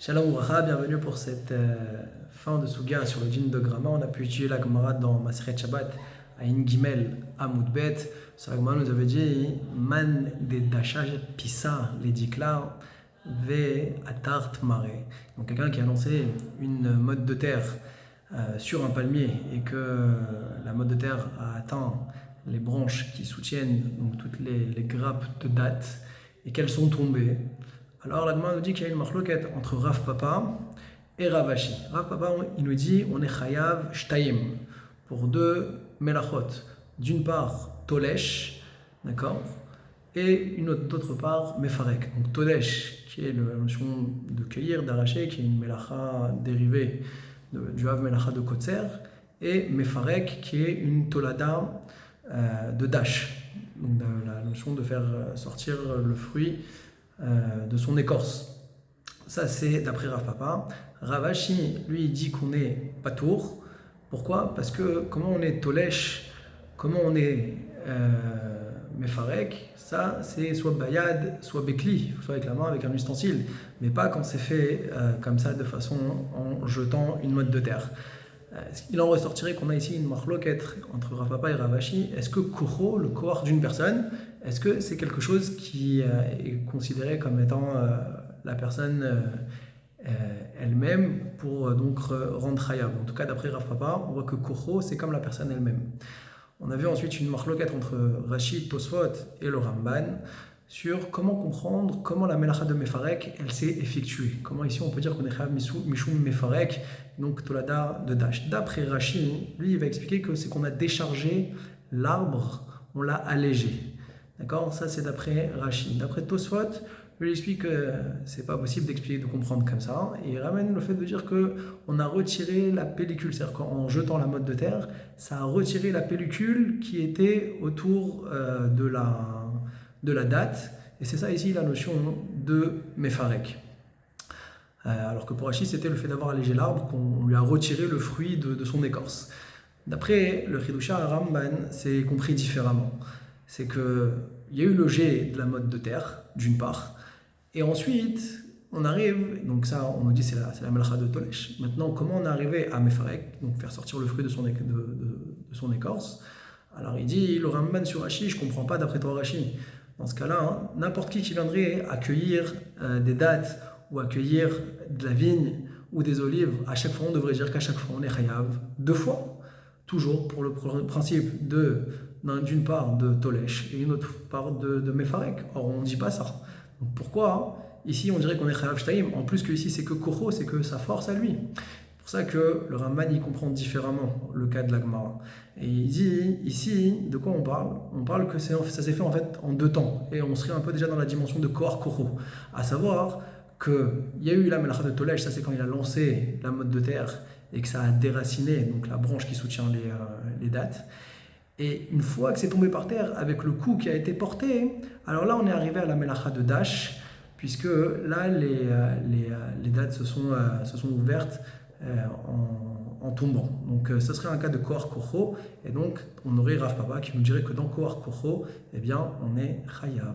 Shalom Uracha, bienvenue pour cette fin de Suga sur le djinn de Grama. On a pu étudier la Gemara dans Maseret Shabbat à In Gimel Amud Bet. Sur la Gemara nous avait dit Man de Dasha Pissa les Dikla ve Atart Mare. Donc quelqu'un qui a lancé une motte de terre sur un palmier et que la motte de terre a atteint les branches qui soutiennent donc toutes les grappes de dattes et qu'elles sont tombées. Alors la Gemara nous dit qu'il y a une marloquette entre Rav Papa et Rav Ashi. Rav Papa, il nous dit on est chayav shtayim pour deux melachot. D'une part tolesh, d'accord, et une autre d'autre part mefarek. Donc tolesh qui est la notion de cueillir, d'arracher, qui est une melacha dérivée du hav melacha de kotzer, et mefarek qui est une tolada de dash. Donc la notion de faire sortir le fruit de son écorce. Ça c'est d'après Rav Papa. Rav Ashi, lui, il dit qu'on est patour. Pourquoi? Parce que comment on est tolesh, comment on est mefarek, ça c'est soit bayad, soit bekli, soit avec la main, avec un ustensile, mais pas quand c'est fait comme ça de façon en jetant une motte de terre. Il en ressortirait qu'on a ici une marloquette entre Rav Papa et Rav Ashi. Est-ce que kocho, le corps d'une personne, est-ce que c'est quelque chose qui est considéré comme étant la personne elle-même pour donc rendre chayav? En tout cas, d'après Rav Papa, on voit que kocho, c'est comme la personne elle-même. On a vu ensuite une marloquette entre Rashi, Tosfot et le Ramban sur comment comprendre comment la melacha de Mefarek elle s'est effectuée. Comment ici on peut dire qu'on est chayav mishum Mefarek, donc tolada de dash. D'après Rashi, lui il va expliquer que c'est qu'on a déchargé l'arbre, on l'a allégé. D'accord? Ça c'est d'après Rashi. D'après Tosfot, lui il explique que c'est pas possible d'expliquer, de comprendre comme ça. Et il ramène le fait de dire qu'on a retiré la pellicule, c'est-à-dire qu'en jetant la motte de terre, ça a retiré la pellicule qui était autour de la date. Et c'est ça ici la notion de Mefarek. Alors que pour Rashi, c'était le fait d'avoir allégé l'arbre qu'on lui a retiré le fruit de son écorce. D'après le Chidusha Ramban, c'est compris différemment. C'est qu'il y a eu le jet de la motte de terre, d'une part, et ensuite, on arrive, donc ça, on nous dit c'est la melacha de Tolesh. Maintenant, comment on est arrivé à Mefarek, donc faire sortir le fruit de son écorce? Alors il dit, le Ramban sur Rashi, je ne comprends pas d'après toi Rashi. Dans ce cas-là, n'importe qui viendrait accueillir des dattes ou accueillir de la vigne ou des olives, à chaque fois, on devrait dire qu'à chaque fois, on est chayav deux fois. Toujours pour le principe d'une part de Tolesh et une autre part de Mefarek. Or, on ne dit pas ça. Donc pourquoi ici on dirait qu'on est chayav shtayim? En plus que ici c'est que kocho, c'est que sa force à lui. C'est pour ça que le Ramban il comprend différemment le cas de la Gemara. Et il dit ici, de quoi on parle? On parle que ça s'est fait en fait en deux temps. Et on serait un peu déjà dans la dimension de kohar kocho. À savoir qu'il y a eu la melacha de Tolesh, ça c'est quand il a lancé la motte de terre et que ça a déraciné donc la branche qui soutient les dattes. Et une fois que c'est tombé par terre avec le coup qui a été porté, alors là on est arrivé à la melacha de dash, puisque là les dattes se sont ouvertes en tombant. Donc ce serait un cas de kohar kocho, et donc on aurait Rav Papa qui nous dirait que dans kohar kocho, eh bien on est chayav.